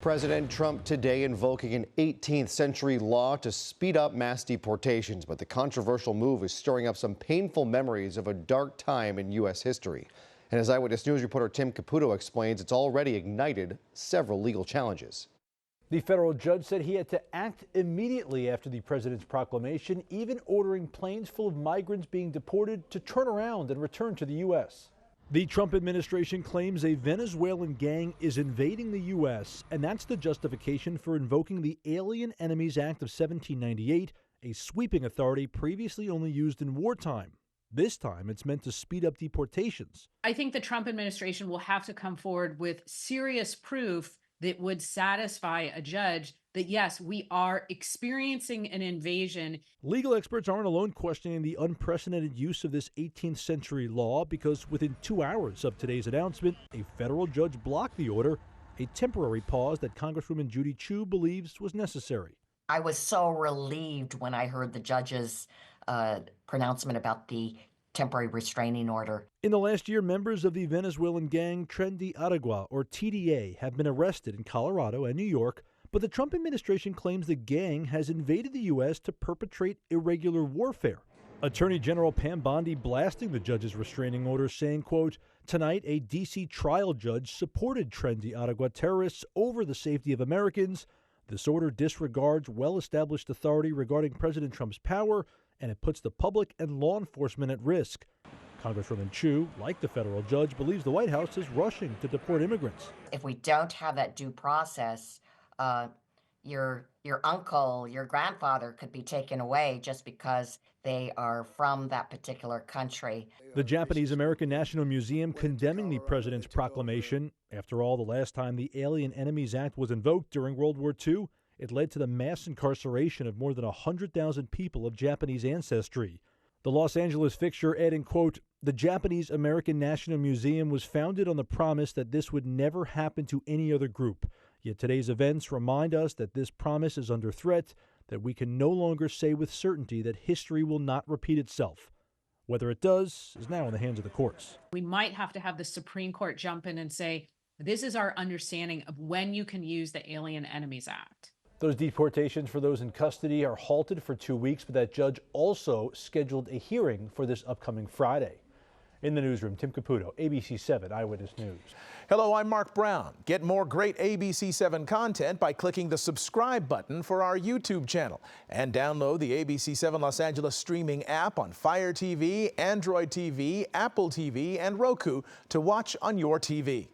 President Trump today invoking an 18th century law to speed up mass deportations, but the controversial move is stirring up some painful memories of a dark time in U.S. history. And as Eyewitness News reporter Tim Caputo explains, it's already ignited several legal challenges. The federal judge said he had to act immediately after the president's proclamation, even ordering planes full of migrants being deported to turn around and return to the U.S. The Trump administration claims a Venezuelan gang is invading the U.S., and that's the justification for invoking the Alien Enemies Act of 1798, a sweeping authority previously only used in wartime. This time, it's meant to speed up deportations. I think the Trump administration will have to come forward with serious proof that would satisfy a judge that, yes, we are experiencing an invasion. Legal experts aren't alone questioning the unprecedented use of this 18th century law because within 2 hours of today's announcement, a federal judge blocked the order, a temporary pause that Congresswoman Judy Chu believes was necessary. I was so relieved when I heard the judge's pronouncement about the temporary restraining order. In the last year, members of the Venezuelan gang Tren de Aragua, or TDA, have been arrested in Colorado and New York, but the Trump administration claims the gang has invaded the U.S. to perpetrate irregular warfare. Attorney General Pam Bondi blasting the judge's restraining order, saying, quote, "Tonight, a D.C. trial judge supported Tren de Aragua terrorists over the safety of Americans. This order disregards well-established authority regarding President Trump's power, and it puts the public and law enforcement at risk." Congresswoman Chu, like the federal judge, believes the White House is rushing to deport immigrants. If we don't have that due process, your uncle, your grandfather could be taken away just because they are from that particular country. The Japanese American National Museum condemning the president's proclamation. After all, the last time the Alien Enemies Act was invoked during World War II, it led to the mass incarceration of more than 100,000 people of Japanese ancestry. The Los Angeles fixture adding, quote, "The Japanese American National Museum was founded on the promise that this would never happen to any other group. Yet today's events remind us that this promise is under threat, that we can no longer say with certainty that history will not repeat itself. Whether it does is now in the hands of the courts." We might have to have the Supreme Court jump in and say, this is our understanding of when you can use the Alien Enemies Act. Those deportations for those in custody are halted for 2 weeks, but that judge also scheduled a hearing for this upcoming Friday. In the newsroom, Tim Caputo, ABC 7 Eyewitness News. Hello, I'm Mark Brown. Get more great ABC 7 content by clicking the subscribe button for our YouTube channel and download the ABC 7 Los Angeles streaming app on Fire TV, Android TV, Apple TV, and Roku to watch on your TV.